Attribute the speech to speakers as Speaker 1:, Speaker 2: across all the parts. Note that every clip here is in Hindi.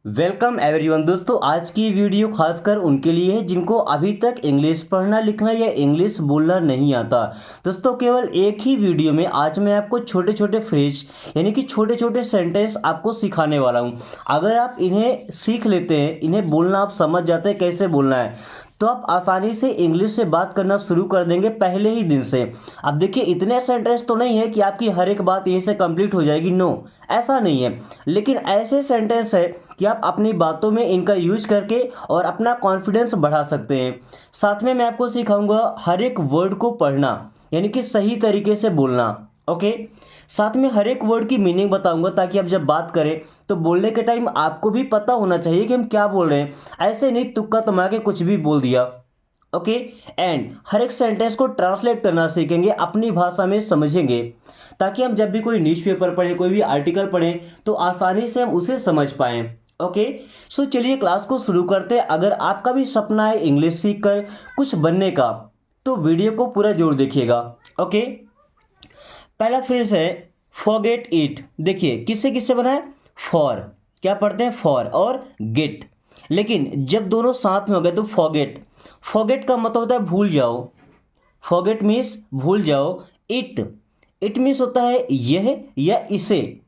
Speaker 1: वेलकम एवरीवन दोस्तों, आज की वीडियो खासकर उनके लिए है जिनको अभी तक इंग्लिश पढ़ना लिखना या इंग्लिश बोलना नहीं आता। दोस्तों, केवल एक ही वीडियो में आज मैं आपको छोटे छोटे फ्रेज यानी कि छोटे छोटे सेंटेंस आपको सिखाने वाला हूं। अगर आप इन्हें सीख लेते हैं, इन्हें बोलना आप समझ जाते हैं कैसे बोलना है, तो आप आसानी से इंग्लिश से बात करना शुरू कर देंगे पहले ही दिन से। अब देखिए, इतने सेंटेंस तो नहीं है कि आपकी हर एक बात यहीं से कंप्लीट हो जाएगी, नो, ऐसा नहीं है। लेकिन ऐसे सेंटेंस है कि आप अपनी बातों में इनका यूज करके और अपना कॉन्फिडेंस बढ़ा सकते हैं। साथ में मैं आपको सिखाऊंगा हर एक वर्ड को पढ़ना, यानी कि सही तरीके से बोलना। ओके, साथ में हर एक वर्ड की मीनिंग बताऊंगा ताकि आप जब बात करें तो बोलने के टाइम आपको भी पता होना चाहिए कि हम क्या बोल रहे हैं। ऐसे नहीं तुक्का तमा के कुछ भी बोल दिया। ओके, एंड हर एक सेंटेंस को ट्रांसलेट करना सीखेंगे, अपनी भाषा में समझेंगे, ताकि हम जब भी कोई न्यूज़पेपर पढ़ें, कोई भी आर्टिकल पढ़ें, तो आसानी से हम उसे समझ पाएं। ओके, सो चलिए क्लास को शुरू करते हैं। अगर आपका भी सपना है इंग्लिश सीखकर कुछ बनने का, तो वीडियो को पूरा जोर देखिएगा। ओके, पहला फ्रेज है फॉरगेट इट। देखिए किससे किससे बना है, फॉर, क्या पढ़ते हैं, फॉर और गेट। लेकिन जब दोनों साथ में हो गए तो फॉरगेट, फॉरगेट का मतलब होता है भूल जाओ। फॉरगेट मीन्स भूल जाओ। इट, इट मीन्स होता है यह या इसे।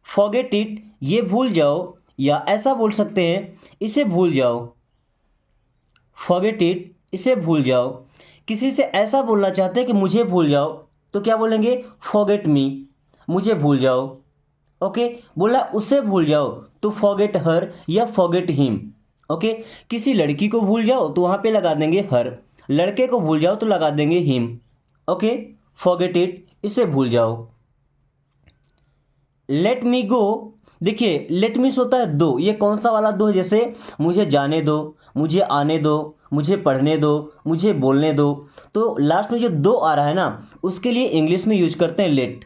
Speaker 1: फॉरगेट इट, ये भूल जाओ, या ऐसा बोल सकते हैं इसे भूल जाओ। फॉरगेट इट, इसे भूल जाओ। किसी से ऐसा बोलना चाहते हैं कि मुझे भूल जाओ, तो क्या बोलेंगे, फॉरगेट मी, मुझे भूल जाओ। ओके, बोला उसे भूल जाओ तो फॉरगेट हर या फॉरगेट हिम। ओके, किसी लड़की को भूल जाओ तो वहां पे लगा देंगे हर, लड़के को भूल जाओ तो लगा देंगे हिम। ओके, फॉरगेट इट, इसे भूल जाओ। लेट मी गो, देखिए लेट मीन्स होता है दो। ये कौन सा वाला दो है, जैसे मुझे जाने दो, मुझे आने दो, मुझे पढ़ने दो, मुझे बोलने दो। तो लास्ट में जो दो आ रहा है ना, उसके लिए इंग्लिश में यूज करते हैं लेट।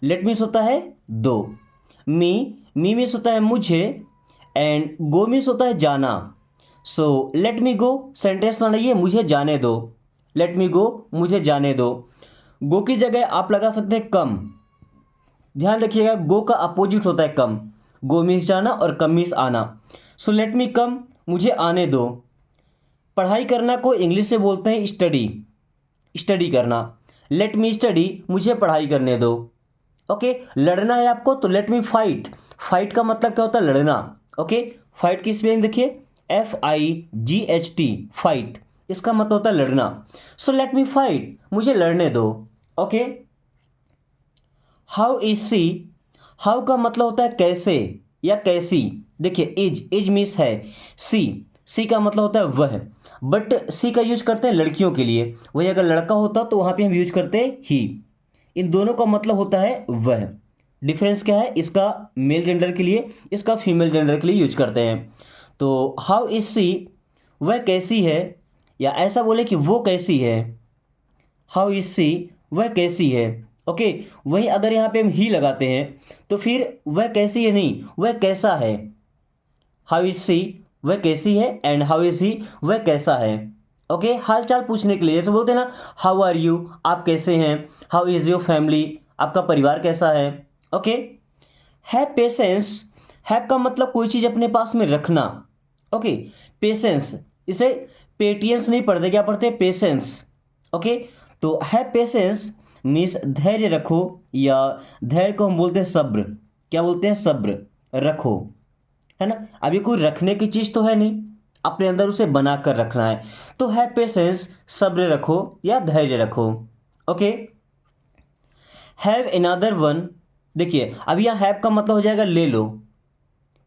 Speaker 1: लेट मीन्स होता है दो। मी, मी मीन्स होता है मुझे, एंड गो मीन्स होता है जाना। सो लेट मी गो सेंटेंस बनाइए, मुझे जाने दो। लेट मी गो, मुझे जाने दो। गो की जगह आप लगा सकते हैं कम। ध्यान रखिएगा, गो का अपोजिट होता है कम। गो मीन्स जाना और कम मीन्स आना। सो लेट मी कम, मुझे आने दो। पढ़ाई करना को इंग्लिश से बोलते हैं स्टडी, स्टडी करना। लेट मी स्टडी, मुझे पढ़ाई करने दो। ओके, लड़ना है आपको तो लेट मी फाइट। फाइट का मतलब क्या होता है, लड़ना। ओके, फाइट की स्पेलिंग देखिए, FIGHT, फाइट, इसका मतलब होता है लड़ना। सो लेट मी फाइट, मुझे लड़ने दो। Okay, how is she, how का मतलब होता है कैसे या कैसी। देखिए इज मीन्स है, सी, सी का मतलब होता है वह, बट सी का यूज करते हैं लड़कियों के लिए। वही अगर लड़का होता तो वहां पे हम यूज करते हैं ही। इन दोनों का मतलब होता है वह। डिफरेंस क्या है इसका, मेल जेंडर के लिए, इसका फीमेल जेंडर के लिए यूज करते हैं। तो हाउ इज सी, वह कैसी है, या ऐसा बोले कि वो कैसी है। हाउ इज सी, वह कैसी है। ओके, वहीं अगर यहाँ पे हम ही लगाते हैं तो फिर वह कैसी है नहीं, वह कैसा है। हाउ इज सी, वह कैसी है, एंड हाउ इज ही, वह कैसा है। ओके, हाल चाल पूछने के लिए जैसे बोलते हैं ना, हाउ आर यू, आप कैसे हैं। हाउ इज योर फैमिली, आपका परिवार कैसा है। ओके, हैव पेशेंस, हैव का मतलब कोई चीज़ अपने पास में रखना। ओके, पेशेंस, इसे पेटियंस नहीं पढ़ते, क्या पढ़ते हैं, पेशेंस। ओके, तो हैव पेशेंस मीन्स धैर्य रखो, या धैर्य को हम बोलते हैं सब्र। क्या बोलते हैं, सब्र रखो, है ना। अभी कोई रखने की चीज़ तो है नहीं, अपने अंदर उसे बना कर रखना है। तो हैव पेशेंस, सब्र रखो या धैर्य रखो। ओके, हैव अनदर वन, देखिए अब यहाँ हैव का मतलब हो जाएगा ले लो।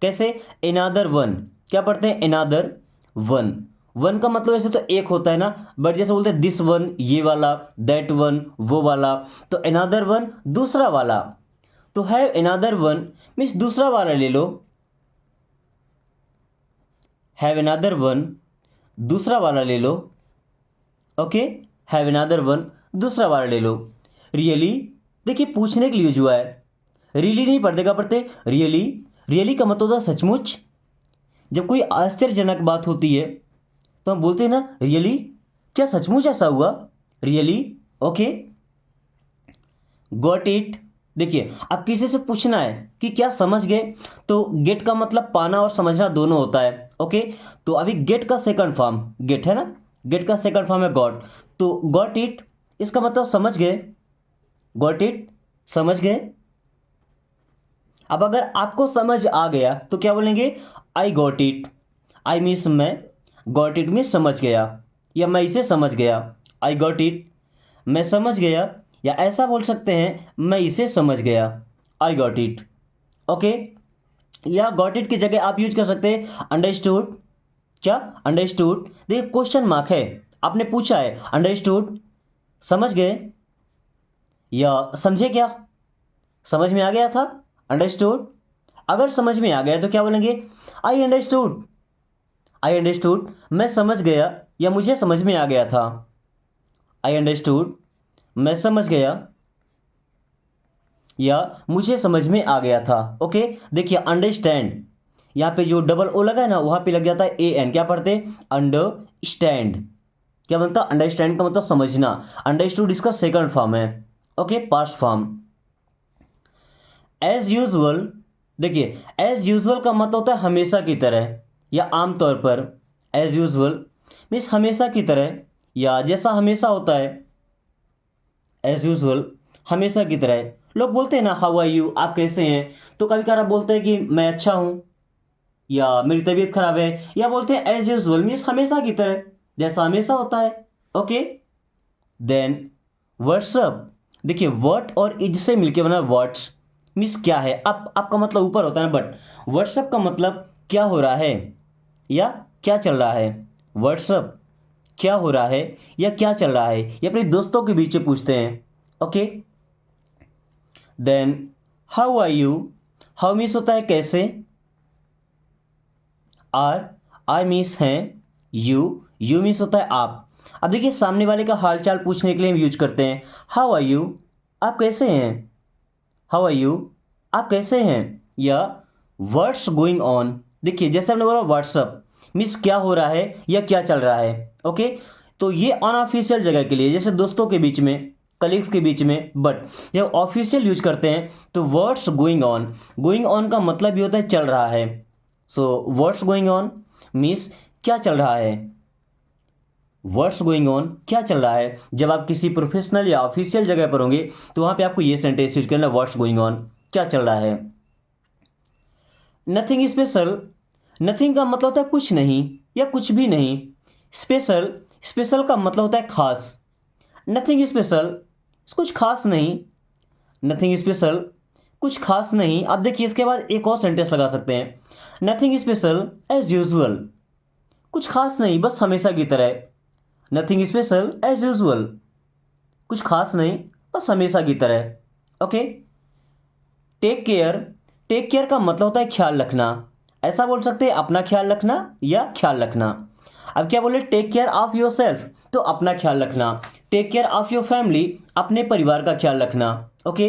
Speaker 1: कैसे, अनदर वन, क्या पढ़ते हैं, अनदर वन। वन का मतलब ऐसे तो एक होता है ना, बट जैसे बोलते हैं दिस वन, ये वाला, दैट वन, वो वाला। तो अनदर वन, दूसरा वाला। तो हैव अनदर वन मीन्स दूसरा वाला ले लो। हैव अनदर वन, दूसरा वाला ले लो। ओके, हैव अनदर वन, दूसरा वाला ले लो। रियली, देखिए पूछने के लिए जो है, रियली नहीं पढ़ते, क्या पढ़ते, रियली। रियली का मतलब होता है सचमुच। जब कोई आश्चर्यजनक बात होती है तो हम बोलते हैं ना रियली, क्या सचमुच ऐसा हुआ, रियली। ओके, गॉट इट, देखिए अब किसी से पूछना है कि क्या समझ गए, तो गेट का मतलब पाना और समझना दोनों होता है। ओके, तो अभी गेट का सेकंड फॉर्म गेट है ना, गेट का सेकंड फॉर्म है गॉट। तो गॉट इट इसका मतलब समझ गए, गॉट इट समझ गए। अब अगर आपको समझ आ गया तो क्या बोलेंगे, I got it. I means मैं, गॉट इट मीन्स समझ गया या मैं इसे समझ गया। आई गॉट इट मैं समझ गया, या ऐसा बोल सकते हैं मैं इसे समझ गया, आई गॉट इट। ओके, या गॉट इट की जगह आप यूज कर सकते हैं अंडरस्टूड। क्या अंडरस्टूड, देखिए क्वेश्चन मार्क है, आपने पूछा है अंडरस्टूड समझ गए या समझे क्या, समझ में आ गया था, अंडरस्टूड। अगर समझ में आ गया तो क्या बोलेंगे, आई अंडरस्टूड। आई अंडरस्टूड मैं समझ गया या मुझे समझ में आ गया था, आई अंडरस्टूड मैं समझ गया या मुझे समझ में आ गया था। ओके, देखिए अंडरस्टैंड, यहाँ पे जो डबल ओ लगा है ना वहाँ पे लग जाता है ए एन, क्या पढ़ते अंडरस्टैंड, क्या बनता अंडरस्टैंड का मतलब समझना। अंडरस्टूड इसका सेकंड फॉर्म है। Okay, past form. As usual, देखिए एज यूजुअल का मतलब होता है हमेशा की तरह या आमतौर पर। एज यूजुअल मीन्स हमेशा की तरह या जैसा हमेशा होता है। एज यूजुअल हमेशा की तरह। लोग बोलते हैं ना हाउ आर यू, आप कैसे हैं, तो कभी कभार बोलते हैं कि मैं अच्छा हूँ या मेरी तबीयत खराब है, या बोलते हैं एज यूजुअल मीन्स हमेशा की तरह जैसा हमेशा होता है। ओके, देन व्हाट्सअप, देखिए व्हाट और इज से मिलके बना व्हाट्स मीन्स क्या है। अप आपका मतलब ऊपर होता है ना, बट व्हाट्सअप का मतलब क्या हो रहा है या क्या चल रहा है। व्हाट्सअप क्या हो रहा है या क्या चल रहा है, ये अपने दोस्तों के बीच में पूछते हैं। Okay, then how are you, how means होता है कैसे, आर आई मीन्स हैं, यू मीन्स होता है आप। अब देखिए सामने वाले का हालचाल पूछने के लिए हम यूज करते हैं हाउ आर यू, आप कैसे हैं, हाउ आर यू आप कैसे हैं, या व्हाट्स गोइंग ऑन। देखिए जैसे हमने बोला व्हाट्सअप मीन्स क्या हो रहा है या क्या चल रहा है। ओके, तो ये अनऑफिशियल जगह के लिए जैसे दोस्तों के बीच में, कलीग्स के बीच में, बट जब ऑफिशियल यूज करते हैं तो what's going on, going on का मतलब भी होता है चल रहा है। So what's going on means क्या चल रहा है, व्हाट्स गोइंग ऑन क्या चल रहा है। जब आप किसी प्रोफेशनल या ऑफिशियल जगह पर होंगे तो वहां पे आपको ये सेंटेंस यूज करना, व्हाट्स गोइंग ऑन क्या चल रहा है। नथिंग स्पेशल, नथिंग का मतलब होता है कुछ नहीं या कुछ भी नहीं। स्पेशल, स्पेशल का मतलब होता है खास। नथिंग स्पेशल कुछ खास नहीं, नथिंग स्पेशल कुछ खास नहीं। अब देखिए इसके बाद एक और सेंटेंस लगा सकते हैं, नथिंग स्पेशल एज यूजुअल, कुछ खास नहीं बस हमेशा की तरह। नथिंग स्पेशल एज यूजुअल, कुछ खास नहीं बस हमेशा की तरह। Okay, take care, take care का मतलब होता है ख्याल रखना। ऐसा बोल सकते हैं अपना ख्याल रखना या ख्याल रखना। अब क्या बोले, take care of yourself तो अपना ख्याल रखना, take care of your family अपने परिवार का ख्याल रखना। Okay,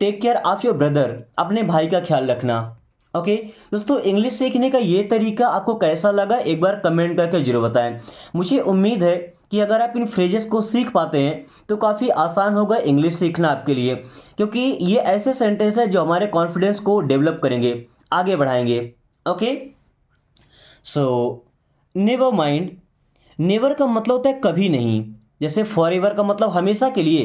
Speaker 1: take care of your brother अपने भाई का ख्याल रखना। ओके दोस्तों, इंग्लिश सीखने का ये तरीका आपको कैसा लगा एक बार कमेंट करके जरूर बताएं। मुझे उम्मीद है कि अगर आप इन फ्रेजेस को सीख पाते हैं तो काफ़ी आसान होगा इंग्लिश सीखना आपके लिए, क्योंकि ये ऐसे सेंटेंस है जो हमारे कॉन्फिडेंस को डेवलप करेंगे, आगे बढ़ाएंगे। Okay, so never mind, never का मतलब होता है कभी नहीं। जैसे फॉर एवर का मतलब हमेशा के लिए,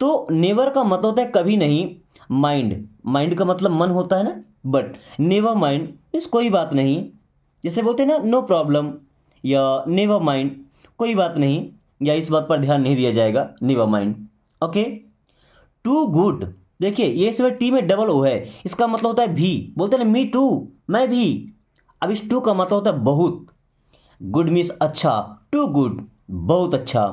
Speaker 1: तो नेवर का मतलब होता है कभी नहीं। माइंड, माइंड का मतलब मन होता है ना, बट नेवर माइंड इस कोई बात नहीं। जैसे बोलते हैं ना नो प्रॉब्लम या नेवर माइंड कोई बात नहीं, या इस बात पर ध्यान नहीं दिया जाएगा, never mind. Okay, too good, देखिए ये इसमें टी में डबल ओ है, इसका मतलब होता है भी, बोलते हैं ना मी टू मैं भी। अब इस टू का मतलब होता है बहुत, गुड मीन्स अच्छा, टू गुड बहुत अच्छा,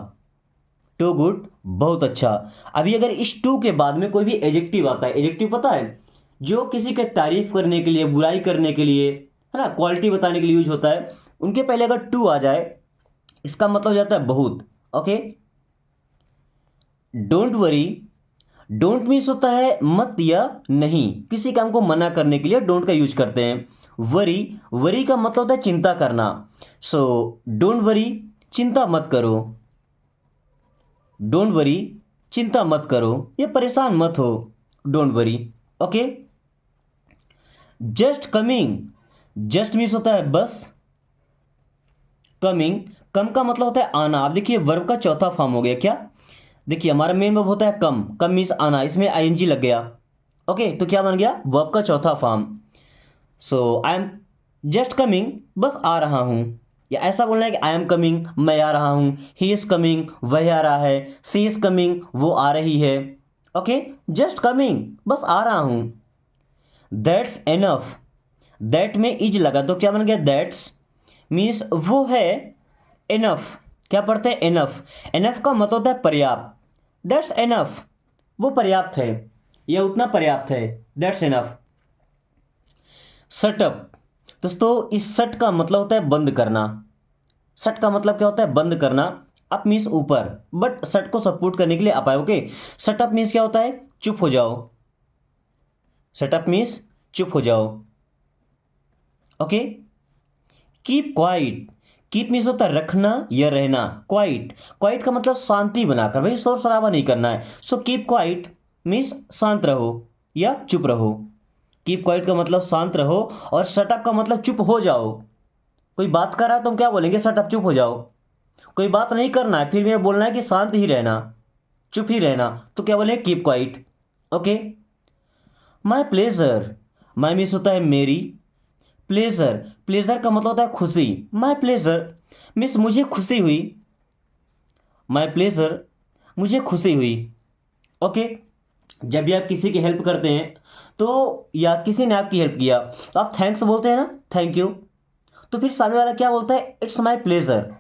Speaker 1: टू गुड बहुत अच्छा। अभी अगर इस टू के बाद में कोई भी एजेक्टिव आता है, एजेक्टिव पता है जो किसी के तारीफ करने के लिए, बुराई करने के लिए, है ना, क्वालिटी बताने के लिए यूज होता है, उनके पहले अगर टू आ जाए इसका मतलब हो जाता है बहुत। Okay, don't worry, don't means होता है मत या नहीं, किसी काम को मना करने के लिए डोंट का यूज करते हैं। वरी, वरी का मतलब होता है चिंता करना। सो डोंट वरी चिंता मत करो, डोंट वरी चिंता मत करो या परेशान मत हो। Don't worry. Okay, just coming, just means होता है बस, कमिंग, कम का मतलब होता है आना। अब देखिए वर्ब का चौथा फॉर्म हो गया क्या, देखिए हमारा मेन वर्ब होता है कम, कम मीन्स आना, इसमें आईएनजी लग गया। ओके, तो क्या बन गया, वर्ब का चौथा form. So I am just coming, बस आ रहा हूं, या ऐसा बोलना है कि आई एम कमिंग, मैं आ रहा हूं, ही इज कमिंग, वह आ रहा है, सी इज कमिंग, वो आ रही है। ओके, जस्ट कमिंग, बस आ रहा हूं। दैट्स एनफ, दैट में इज लगा तो क्या बन गया, दैट्स मीन्स वो है, एनफ क्या पढ़ते हैं, एनफ, एनफ का मतलब होता है पर्याप्त, दैट्स एनफ, वो पर्याप्त है, यह उतना पर्याप्त है, दैट्स एनफ। शटअप, दोस्तों इस शट का मतलब होता है बंद करना, शट का मतलब क्या होता है, बंद करना। अप मीन्स ऊपर, बट शट को सपोर्ट करने के लिए अप है। ओके, शटअप मीन्स क्या होता है, चुप हो जाओ, शटअप मीन्स चुप हो जाओ। Okay, keep quiet, keep means होता है रखना या रहना, क्वाइट, क्वाइट का मतलब शांति बनाकर, भाई शोर शराबा नहीं करना है। सो कीप क्वाइट मीन्स शांत रहो या चुप रहो, कीप क्वाइट का मतलब शांत रहो, और शटअप का मतलब चुप हो जाओ। कोई बात कर रहा है तो हम क्या बोलेंगे, शटअप, चुप हो जाओ। कोई बात नहीं करना है फिर भी बोलना है कि शांत ही रहना, चुप ही रहना, तो क्या बोलेंगे, keep quiet. Okay, my pleasure, my means होता है मेरी, प्लेजर, प्लेजर का मतलब होता है खुशी, माई प्लेजर मीन्स मुझे खुशी हुई, माई प्लेजर मुझे खुशी हुई। ओके, जब भी आप किसी की हेल्प करते हैं तो, या किसी ने आपकी हेल्प किया तो आप थैंक्स बोलते हैं ना, थैंक यू, तो फिर सामने वाला क्या बोलता है, it's my pleasure,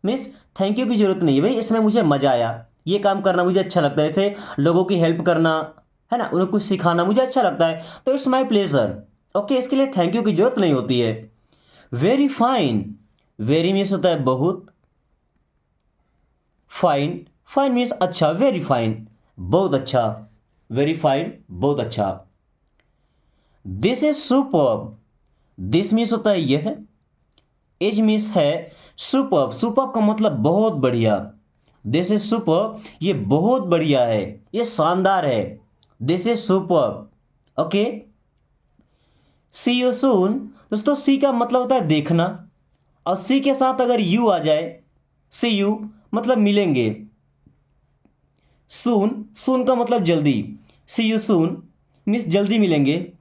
Speaker 1: means thank you की जरूरत नहीं है भाई, इसमें मुझे मजा आया, ये काम करना मुझे अच्छा लगता है, जैसे लोगों की हेल्प करना है ना, उन्हें कुछ सिखाना मुझे अच्छा लगता है, तो इट्स माई प्लेजर। ओके, इसके लिए थैंक यू की जरूरत नहीं होती है। वेरी फाइन, वेरी मीन्स होता है बहुत, फाइन, फाइन मीन्स अच्छा, वेरी फाइन बहुत अच्छा, वेरी फाइन बहुत अच्छा। This is superb, this means होता है यह, एज मीन्स है, सुपर्ब, सुपर्ब का मतलब बहुत बढ़िया, दिस इज सुपर्ब, ये बहुत बढ़िया है, ये शानदार है, this is superb. Okay, see you soon, दोस्तों सी का मतलब होता है देखना, और सी के साथ अगर यू आ जाए, सी यू मतलब मिलेंगे, सून, सून का मतलब जल्दी, सी यू सून मीन्स जल्दी मिलेंगे,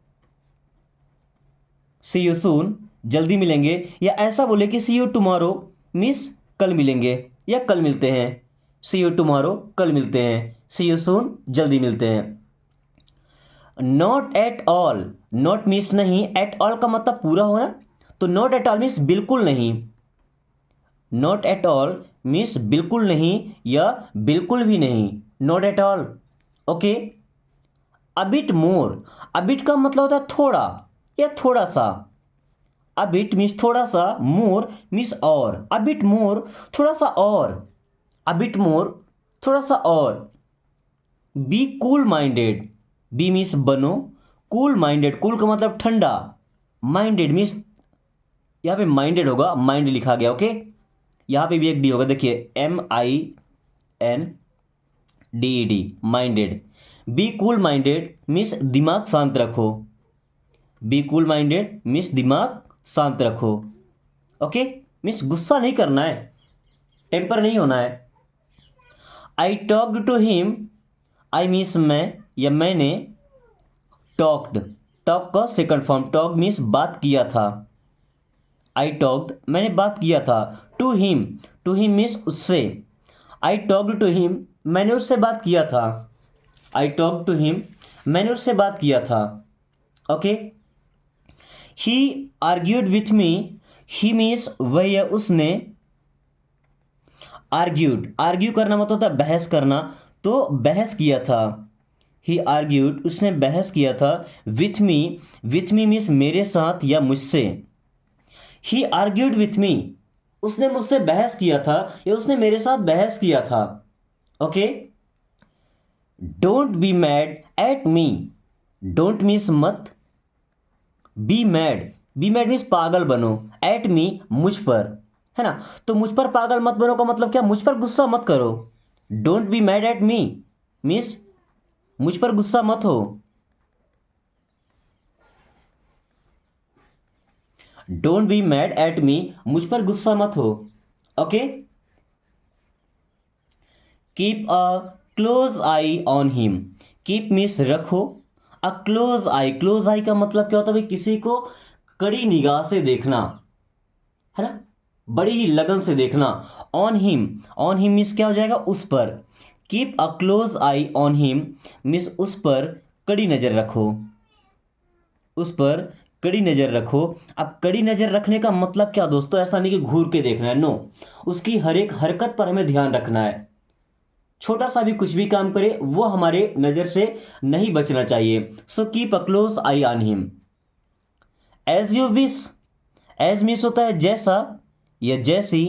Speaker 1: सी यू सून जल्दी मिलेंगे, या ऐसा बोले कि सी यू टुमारो मीन्स कल मिलेंगे या कल मिलते हैं, सी यू टुमारो कल मिलते हैं, सी यू सून जल्दी मिलते हैं। Not at all, not means नहीं, एट ऑल का मतलब पूरा होना, तो नॉट एट ऑल मीन्स बिल्कुल नहीं, नॉट एट ऑल मीन्स बिल्कुल नहीं या बिल्कुल भी नहीं, not at all. Okay, a bit more, a bit का मतलब होता है थोड़ा या थोड़ा सा, अबिट मीन्स थोड़ा सा, मोर मीन्स और, अबिट मोर थोड़ा सा और, अबिट मोर थोड़ा सा और। Be cool minded, be means बनो, कूल माइंडेड, कूल का मतलब ठंडा, माइंडेड मीन्स यहाँ पे माइंडेड होगा, माइंड लिखा गया। ओके, यहाँ पे भी एक डी होगा, देखिए MINDED, minded. B cool minded means दिमाग शांत रखो, बी कूल माइंडेड मीन्स दिमाग शांत रखो। ओके, मीन्स गुस्सा नहीं करना है, टेम्पर नहीं होना है। I talked to him, I means मैं या मैंने, टॉक्ड, टॉक का सेकंड फॉर्म, टॉक मीन्स बात किया था, आई टॉक्ड मैंने बात किया था, टू हिम मीन्स उससे, आई टॉक्ड टू हिम मैंने उससे बात किया था, आई टॉक टू हिम मैंने उससे बात किया था। Okay, he argued with me, he means वह या उसने, आर्ग्यूड, आर्ग्यू करना मतलब होता है बहस करना, तो बहस किया था, ही आर्ग्यूड उसने बहस किया था, विथ मी मीन्स मेरे साथ या मुझसे, ही आर्ग्यूड विथ मी उसने मुझसे बहस किया था या उसने मेरे साथ बहस किया था। Okay, don't be mad at me, don't means मत, बी मैड मीन्स पागल बनो, एट मी मुझ पर, है ना, तो मुझ पर पागल मत बनो का मतलब क्या, मुझ पर गुस्सा मत करो, don't be mad at me means मुझ पर गुस्सा मत हो, don't be mad at me, मुझ पर गुस्सा मत हो। Okay, keep a close eye on him, keep means रखो, अ क्लोज आई, क्लोज आई का मतलब क्या होता है भाई, किसी को कड़ी निगाह से देखना, है ना, बड़ी ही लगन से देखना। ऑन हिम मीन्स क्या हो जाएगा, उस पर। Keep a close eye on him means उस पर कड़ी नजर रखो, उस पर कड़ी नजर रखो। अब कड़ी नजर रखने का मतलब क्या दोस्तों, ऐसा नहीं कि घूर के देखना है, नो, उसकी हर एक हरकत पर हमें ध्यान रखना है। छोटा सा भी कुछ भी काम करे वो हमारे नजर से नहीं बचना चाहिए। So keep a close eye on him. As you wish, as means होता है जैसा या जैसी,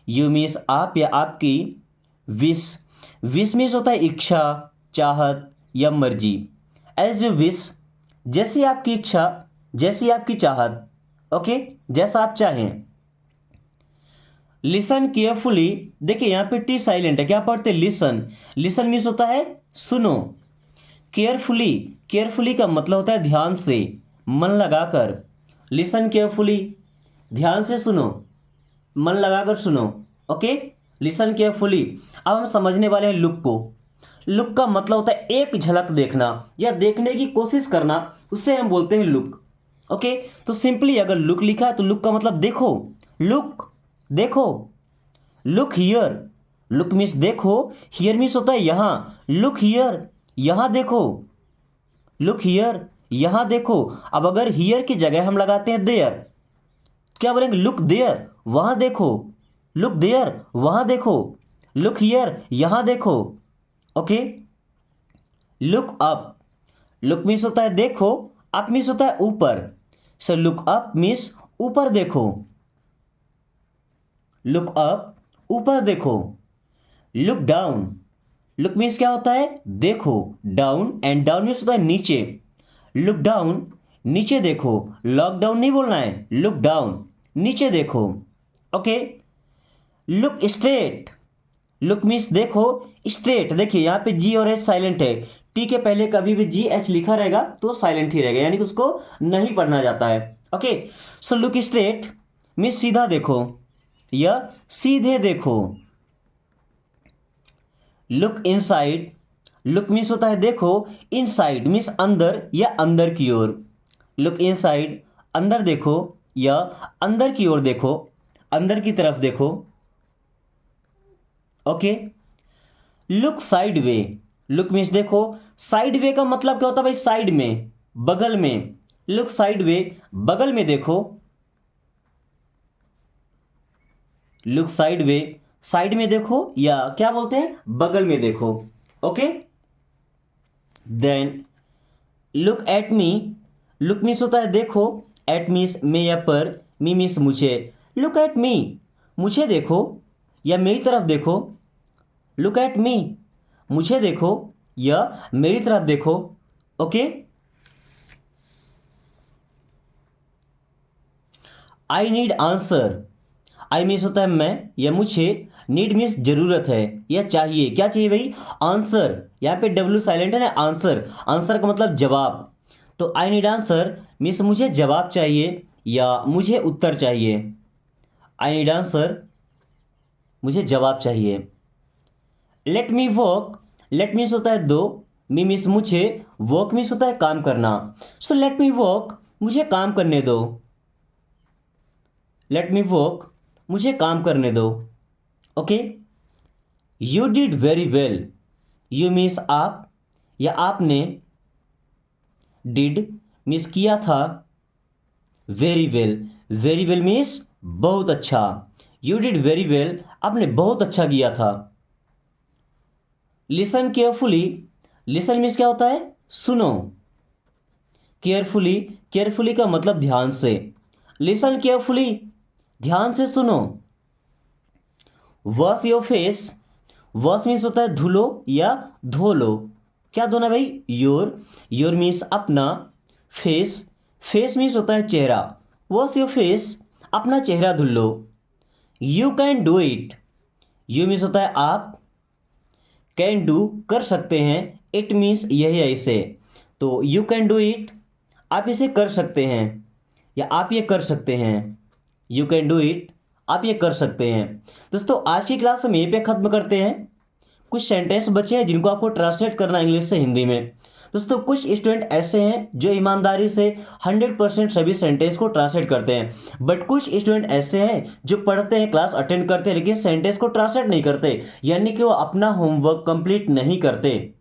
Speaker 1: यू मीन्स आप या आपकी, विश, विश मीन्स होता है इच्छा, चाहत या मर्जी। एज यू विश, जैसी आपकी इच्छा, जैसी आपकी चाहत, ओके, जैसा आप चाहें। लिसन केयरफुली, देखिए यहां पे टी साइलेंट है, क्या पढ़ते, लिसन, लिसन मीन्स होता है सुनो। केयरफुली, केयरफुली का मतलब होता है ध्यान से, मन लगाकर। लिसन केयरफुली, ध्यान से सुनो, मन लगाकर सुनो। Okay, listen carefully. अब हम समझने वाले हैं लुक को। लुक का मतलब होता है एक झलक देखना या देखने की कोशिश करना, उससे हम बोलते हैं लुक। ओके, तो सिंपली अगर लुक लिखा है तो लुक का मतलब देखो, लुक, देखो। लुक हियर, लुक मीन्स देखो, हियर मीन्स होता है यहां, लुक हियर, यहां देखो, लुक हियर, यहां देखो। अब अगर हियर की जगह हम लगाते हैं देयर, क्या बोलेंगे, लुक देयर, वहां देखो, लुक देयर, वहां देखो, लुक हियर, यहां देखो। Okay, look up, look means होता है देखो, अप मीन्स होता है ऊपर। सो लुक अप मीन्स ऊपर देखो, लुक अप, ऊपर देखो। लुक डाउन, लुक मीन्स क्या होता है देखो, डाउन, एंड डाउन मीन्स होता है नीचे। लुक डाउन, नीचे देखो, लॉकडाउन नहीं बोलना है, लुक डाउन, नीचे देखो। Okay, look straight, look means देखो, स्ट्रेट, देखिए यहाँ पे जी और एच साइलेंट है, टी के पहले कभी भी जी एच लिखा रहेगा तो साइलेंट ही रहेगा, यानी कि उसको नहीं पढ़ना जाता है। Okay, so look straight means सीधा देखो या सीधे देखो। लुक इनसाइड, लुक मीन्स होता है देखो, इनसाइड मीन्स अंदर या अंदर की ओर। लुक इनसाइड, अंदर देखो या अंदर की ओर देखो, अंदर की तरफ देखो। Okay, look side way, look means देखो, साइड वे का मतलब क्या होता है भाई, साइड में, बगल में। लुक साइड वे, बगल में देखो, लुक साइड वे, साइड में देखो या क्या बोलते हैं, बगल में देखो। Okay, then look at me, look means होता है देखो, एट मीन्स में या पर, मी मीन्स मुझे। लुक एट मी, मुझे देखो या मेरी तरफ देखो, लुक एट मी, मुझे देखो या मेरी तरफ देखो। Okay, I need answer, I means होता है मैं या मुझे, नीड मीन्स जरूरत है या चाहिए, क्या चाहिए भाई, आंसर। यहाँ पे डब्ल्यू साइलेंट है ना, आंसर, आंसर का मतलब जवाब। तो आई नीड आंसर मीन्स मुझे जवाब चाहिए या मुझे उत्तर चाहिए। आई नीड आंसर, मुझे जवाब चाहिए। Let me walk, let means होता है दो, मी मीन्स मुझे, वॉक मीन्स होता है काम करना। सो लेट मी वॉक, मुझे काम करने दो, लेट मी वॉक, मुझे काम करने दो। Okay, you did very well, you means आप या आपने, डिड मीन्स किया था, very well, very well means बहुत अच्छा। यू डिड वेरी वेल, आपने बहुत अच्छा किया था। लिसन केयरफुली, लिसन मीन्स क्या होता है सुनो, केयरफुली, केयरफुली का मतलब ध्यान से। लिसन केयरफुली, ध्यान से सुनो। Wash your face, wash means होता है धुलो या धो लो, क्या धोना भाई, योर, योर मीन्स अपना, फेस, फेस मीन्स होता है चेहरा, वॉश योर फेस, अपना चेहरा धुल लो। You can do it, you means होता है आप, कैन डू कर सकते हैं, इट मीन्स यही है इसे, तो यू कैन डू इट, आप इसे कर सकते हैं। या आप ये कर सकते हैं, यू कैन डू इट, आप ये कर सकते हैं। दोस्तों आज की क्लास हम यहीं पे ख़त्म करते हैं। कुछ सेंटेंस बचे हैं जिनको आपको ट्रांसलेट करना इंग्लिश से हिंदी में। दोस्तों कुछ स्टूडेंट ऐसे हैं जो ईमानदारी से 100% सभी सेंटेंस को ट्रांसलेट करते हैं, बट कुछ स्टूडेंट ऐसे हैं जो पढ़ते हैं, क्लास अटेंड करते हैं, लेकिन सेंटेंस को ट्रांसलेट नहीं करते, यानी कि वो अपना होमवर्क कंप्लीट नहीं करते,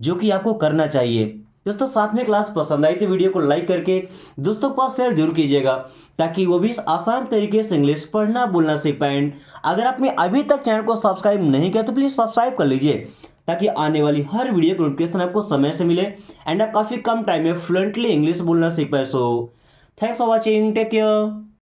Speaker 1: जो कि आपको करना चाहिए। दोस्तों साथ में क्लास पसंद आई तो वीडियो को लाइक करके दोस्तों के पास शेयर जरूर कीजिएगा, ताकि वो भी इस आसान तरीके से इंग्लिश पढ़ना बोलना सीख पाए। अगर आपने अभी तक चैनल को सब्सक्राइब नहीं किया तो प्लीज़ सब्सक्राइब कर लीजिए, ताकि आने वाली हर वीडियो की नोटिफिकेशन आपको समय से मिले एंड आप काफ़ी कम टाइम में फ्लुएंटली इंग्लिश बोलना सीख पाए। So thanks for watching, take care.